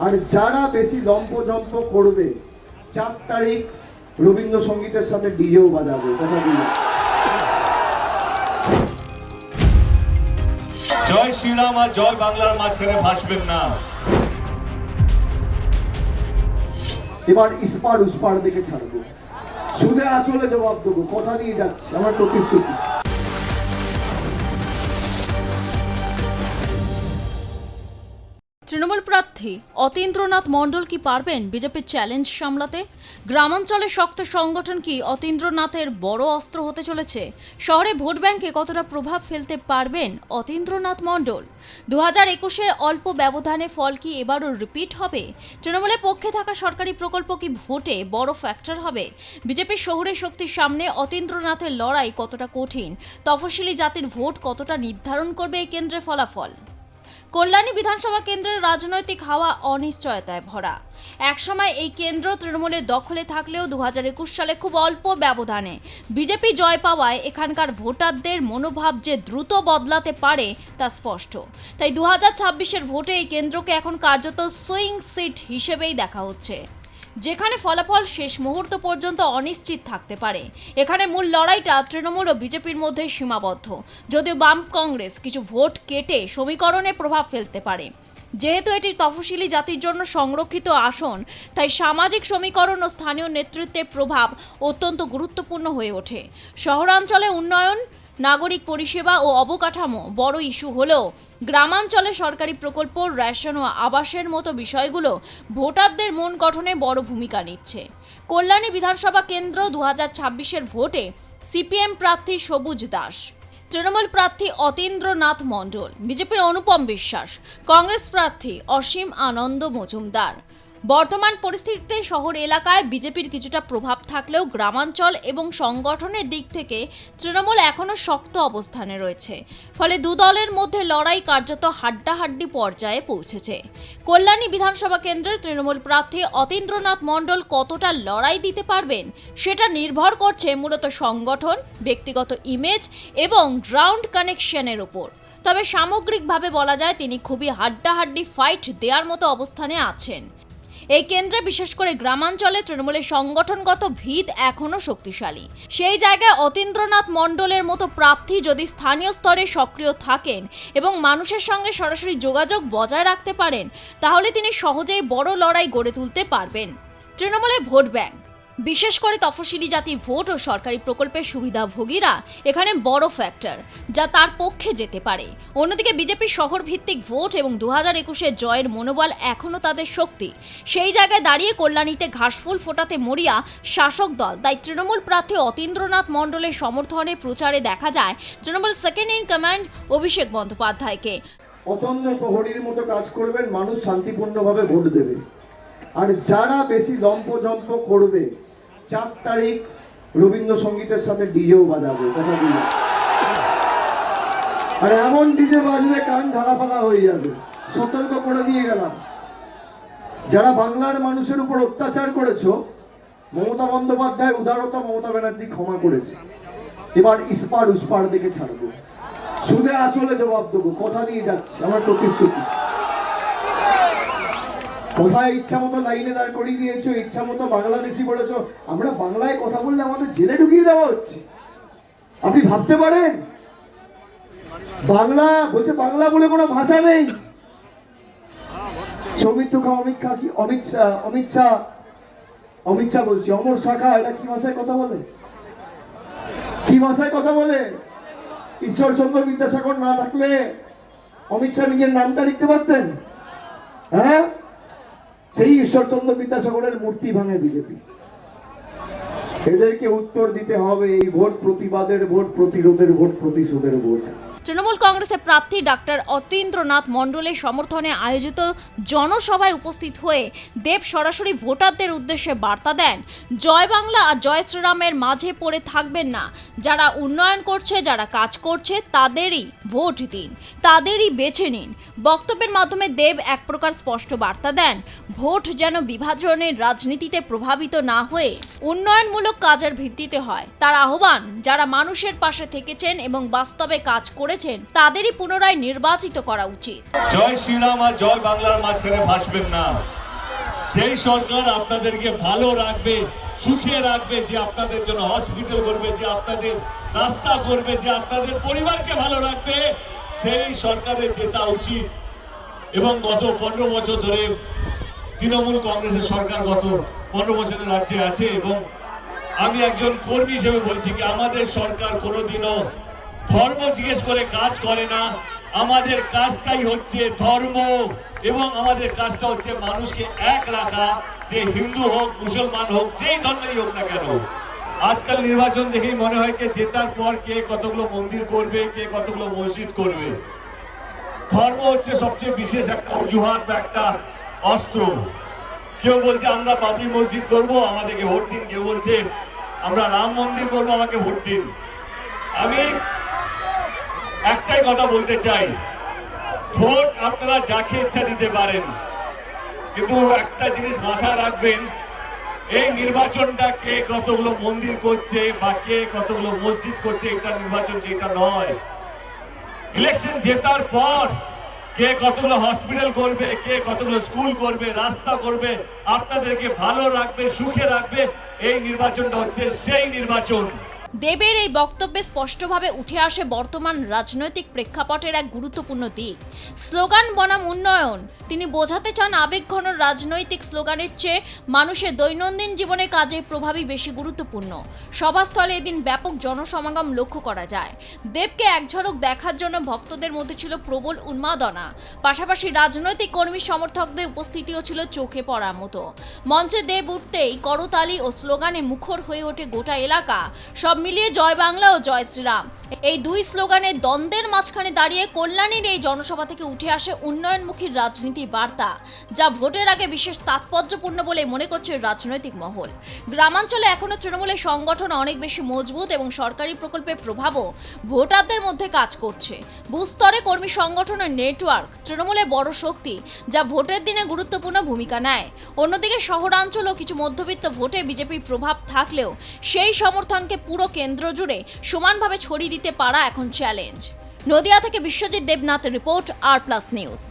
আর যারা বেশি লম্পজম্প করবে 4 তারিখ রবীন্দ্রসঙ্গীতের সাথে ডিজেও বাজাবে, কথা দিলাম। জয় শ্রীরাম আর জয় বাংলার মাঝখানে ভাসবেন না। এবার ইস্পার উস্পার দেখে ছাড়বো, সুদে আসলে জবাব দেবো, কথা দিয়ে যাচ্ছে, আমার প্রতিশ্রুতি। তৃণমূল প্রার্থী অতীন্দ্রনাথ মণ্ডল কি পারবেন বিজেপির চ্যালেঞ্জ সামলাতে? গ্রামাঞ্চলে শক্ত সংগঠন কি অতীন্দ্রনাথের বড় অস্ত্র হতে চলেছে? শহরে ভোট ব্যাংকে কতটা প্রভাব ফেলতে পারবেন অতীন্দ্রনাথ মণ্ডল? 2021-এ অল্প ব্যবধানে ফল কি এবারও রিপিট হবে? তৃণমূলের পক্ষে থাকা সরকারি প্রকল্প কি ভোটে বড় ফ্যাক্টর হবে? বিজেপির শহুরে শক্তির সামনে অতীন্দ্রনাথের লড়াই কতটা কঠিন? তফসিলি জাতির ভোট কতটা নির্ধারণ করবে এই কেন্দ্রের ফলাফল? কল্যাণী বিধানসভা কেন্দ্রের রাজনৈতিক হাওয়া অনিশ্চয়তায় ভরা। একসময় এই কেন্দ্র তৃণমূলের দখলে থাকলেও 2021 সালে খুব অল্প ব্যবধানে বিজেপি জয় পাওয়ায় এখানকার ভোটারদের মনোভাব যে দ্রুত বদলাতে পারে তা স্পষ্ট। তাই 2026-এর ভোটে এই কেন্দ্রকে এখন কার্যত সুইং সিট হিসেবেই দেখা হচ্ছে, যেখানে ফলাফল শেষ মুহূর্ত পর্যন্ত অনিশ্চিত থাকতে পারে। এখানে মূল লড়াইটা তৃণমূল ও বিজেপির মধ্যে সীমাবদ্ধ, যদিও বাম কংগ্রেস কিছু ভোট কেটে সমীকরণে প্রভাব ফেলতে পারে। যেহেতু এটি তফসিলি জাতির জন্য সংরক্ষিত আসন, তাই সামাজিক সমীকরণ ও স্থানীয় নেতৃত্বের প্রভাব অত্যন্ত গুরুত্বপূর্ণ হয়ে ওঠে। শহরাঞ্চলে উন্নয়ন, নাগরিক পরিষেবা ও অবকাঠামো বড় ইস্যু হলেও গ্রামাঞ্চলে সরকারি প্রকল্প, রেশন ও আবাসের মতো বিষয়গুলো ভোটারদের মন গঠনে বড় ভূমিকা নিচ্ছে। কল্যাণী বিধানসভা কেন্দ্র 2026-এর ভোটে সিপিএম প্রার্থী সবুজ দাস, তৃণমূল প্রার্থী অতীন্দ্রনাথ মণ্ডল, বিজেপির অনুপম বিশ্বাস, কংগ্রেস প্রার্থী অসীম আনন্দ মজুমদার। বর্তমান পরিস্থিতিতে শহর এলাকায় বিজেপির কিছুটা প্রভাব থাকলেও গ্রামাঞ্চল এবং সংগঠনের দিক থেকে তৃণমূল এখনও শক্ত অবস্থানে রয়েছে। ফলে দু দলের মধ্যে লড়াই কার্যত হাড্ডাহাড্ডি পর্যায়ে পৌঁছেছে। কল্যাণী বিধানসভা কেন্দ্রের তৃণমূল প্রার্থী অতীন্দ্রনাথ মণ্ডল কতটা লড়াই দিতে পারবেন সেটা নির্ভর করছে মূলত সংগঠন, ব্যক্তিগত ইমেজ এবং গ্রাউন্ড কানেকশনের উপর। তবে সামগ্রিকভাবে বলা যায় তিনি খুবই হাড্ডাহাড্ডি ফাইট দেওয়ার মতো অবস্থানে আছেন। এই কেন্দ্রে বিশেষ করে গ্রামাঞ্চলে তৃণমূলের সংগঠনগত ভিত এখনও শক্তিশালী। সেই জায়গায় অতীন্দ্রনাথ মণ্ডলের মতো প্রার্থী যদি স্থানীয় স্তরে সক্রিয় থাকেন এবং মানুষের সঙ্গে সরাসরি যোগাযোগ বজায় রাখতে পারেন, তাহলে তিনি সহজেই বড় লড়াই গড়ে তুলতে পারবেন। তৃণমূলের ভোট ব্যাংক, বিশেষ করে তফসিলি জাতি ভোট ও সরকারি প্রকল্পের সুবিধাভোগীরা এখানে বড় ফ্যাক্টর, যা তার পক্ষে যেতে পারে। অন্যদিকে বিজেপির শহর ভিত্তিক ভোট এবং 2021-এর জয়ের মনোবল এখনও তাদের শক্তি। সেই জায়গায় দাঁড়িয়ে কল্যাণীতে ঘাসফুল ফোটাতে মরিয়া শাসক দল। তাই তৃণমূল প্রার্থী অতীন্দ্রনাথ মণ্ডলের সমর্থনে প্রচারে দেখা যায় তৃণমূল সেকেন্ড ইন কমান্ড অভিষেক বন্দ্যোপাধ্যায়কে। অতন্য প্রহরীর মতো কাজ করবেন, মানুষ শান্তিপূর্ণভাবে ভোট দেবে। আর যারা বেশি লম্পজম্প করবে 4 তারিখ রবীন্দ্রসঙ্গীতের সাথে ডিজেও বাজাবে, কথা দিলাম। আর এমন ডিজে বাজবে কান ঝালাপালা হয়ে যাবে, সতর্ক করে দিয়ে গেলাম। যারা বাংলার মানুষের উপর অত্যাচার করেছো, মমতা বন্দ্যোপাধ্যায়ের উদারতা মমতা ব্যানার্জি ক্ষমা করেছে। এবার ইস্পার উস্পার দেখে ছাড়বো, সুদে আসলে জবাব দেবো, কথা দিয়ে যাচ্ছে, আমার প্রতিশ্রুতি। কোথায় ইচ্ছা মতো লাইনে দাঁড় করিয়ে দিয়েছো, ইচ্ছা মতো বাংলাদেশি বলেছো, আমরা বাংলায় কথা বললে আমাদের জেলে ঢুকিয়ে দেওয়া হচ্ছে। আপনি ভাবতে পারেন বাংলা বলছে, বাংলা বলে কোনো ভাষা নেই। সৌমিত্র খা, অমিত শাহ বলছি, অমর শাখা, এটা কি ভাষায় কথা বলে? কি ভাষায় কথা বলে? ঈশ্বরচন্দ্র বিদ্যাসাগর না থাকলে অমিত শাহ নিজের নামটা লিখতে পারতেন? হ্যাঁ, সেই ঈশ্বরচন্দ্র বিদ্যাসাগরের মূর্তি ভাঙে বিজেপি। এদেরকে উত্তর দিতে হবে। এই ভোট প্রতিবাদের ভোট, প্রতিরোধের ভোট, প্রতিশোধের ভোট। তৃণমূল কংগ্রেসের প্রার্থী ডাক্তার অতীন্দ্রনাথ মণ্ডলের সমর্থনে আয়োজিত জনসভায় উপস্থিত হয়ে দেব সরাসরি ভোটারদের উদ্দেশ্যে বার্তা দেন, জয় বাংলা আর জয় শ্রীরামের মাঝে পড়ে থাকবেন না। যারা উন্নয়ন করছে, যারা কাজ করছে, তাদেরই ভোট দিন, তাদেরই বেছে নিন। বক্তব্যের মাধ্যমে দেব এক প্রকার স্পষ্ট বার্তা দেন, ভোট যেন বিভাজনের রাজনীতিতে প্রভাবিত না হয়ে উন্নয়নমূলক কাজের ভিত্তিতে হয়। তার আহ্বান, যারা মানুষের পাশে থেকেছেন এবং বাস্তবে কাজ করে করেছেন তাদেরই পুনরায় নির্বাচিত করা উচিত। জয় শ্রীরাম আর জয় বাংলার মাঝখানে ভাসবেন না। যেই সরকার আপনাদেরকে ভালো রাখবে, সুখে রাখবে, যে আপনাদের জন্য হসপিটাল করবে, যে আপনাদের রাস্তা করবে, যে আপনাদের পরিবারকে ভালো রাখবে, সেই সরকারের জেতা উচিত। এবং গত 15 বছর ধরে তৃণমূল কংগ্রেসের সরকার গত 15 বছরের রাজ্যে আছে, এবং আমি একজন কর্মী হিসেবে বলছি কি আমাদের সরকার কোনোদিনও ধর্ম জিজ্ঞেস করে কাজ করে না। আমাদের কাজটাই হচ্ছে ধর্ম, এবং আমাদের কাজটা হচ্ছে মানুষকে এক রাখা, যে হিন্দু হোক, মুসলমান হোক, যেই ধর্মেরই হোক না কেন। আজকাল নির্বাচন দেখেই মনে হয় যে জেতার পর কে কতগুলো মন্দির করবে, কে কতগুলো মসজিদ করবে। ধর্ম হচ্ছে সবচেয়ে বিশেষ একটা অজুহাত বা একটা অস্ত্র। কেউ বলছে আমরা বাবরি মসজিদ করব, আমাদেরকে ভোট দিন। কেউ বলছে আমরা রাম মন্দির করব, আমাকে ভোট দিন। আমি একটাই কথা বলতে চাই, ভোট আপনারা যাকে ইচ্ছা দিতে পারেন, কিন্তু একটা জিনিস মাথায় রাখবেন, এই নির্বাচনটা কে কতগুলো মন্দির করছে বা কে কতগুলো মসজিদ করছে এটা নির্বাচন, যেটা নয়। ইলেকশন জেতার পর কে কতগুলো হসপিটাল করবে, কে কতগুলো স্কুল করবে, রাস্তা করবে, আপনাদেরকে ভালো রাখবে, সুখে রাখবে, এই নির্বাচনটা হচ্ছে সেই নির্বাচন। দেবের এই বক্তব্যে স্পষ্টভাবে উঠে আসে বর্তমান রাজনৈতিক প্রেক্ষাপটের এক গুরুত্বপূর্ণ দিক, স্লোগান বনাম উন্নয়ন। তিনি বোঝাতে চান আবেগঘন রাজনৈতিক স্লোগানের চেয়ে মানুষের দৈনন্দিন জীবনে কাজের প্রভাবই বেশি গুরুত্বপূর্ণ। সভাস্থলে এদিন ব্যাপক জনসমাগম লক্ষ্য করা যায়। দেবকে এক ঝলক দেখার জন্য ভক্তদের মধ্যে ছিল প্রবল উন্মাদনা, পাশাপাশি রাজনৈতিক কর্মী সমর্থকদের উপস্থিতিও ছিল চোখে পড়ার মতো। মঞ্চে দেব উঠতেই করতালি ও স্লোগানে মুখর হয়ে ওঠে গোটা এলাকা। সব মিলিয়ে জয় বাংলা ও জয় শ্রীরাম, এই দুই স্লোগানের দ্বন্দ্বের মাঝখানে দাঁড়িয়ে কল্যাণীর এই জনসভা থেকে উঠে আসে উন্নয়নমুখী রাজনীতির বার্তা, যা ভোটের আগে বিশেষ তাৎপর্যপূর্ণ বলে মনে করছে রাজনৈতিক মহল। গ্রামাঞ্চলে এখনো তৃণমূলের সংগঠন অনেক বেশি মজবুত এবং সরকারি প্রকল্পের প্রভাবও ভোটারদের মধ্যে কাজ করছে। বুথ স্তরে কর্মী সংগঠনের নেটওয়ার্ক তৃণমূলের বড় শক্তি, যা ভোটের দিনে গুরুত্বপূর্ণ ভূমিকা নেয়। অন্যদিকে শহরাঞ্চল ও কিছু মধ্যবিত্ত ভোটে বিজেপির প্রভাব থাকলেও সেই সমর্থনকে পুরো কেন্দ্র জুড়ে সমানভাবে ছড়িয়ে দিতে পারা এখন চ্যালেঞ্জ। নদিয়া থেকে বিশ্বজিৎ দেবনাথের রিপোর্ট, আর প্লাস নিউজ।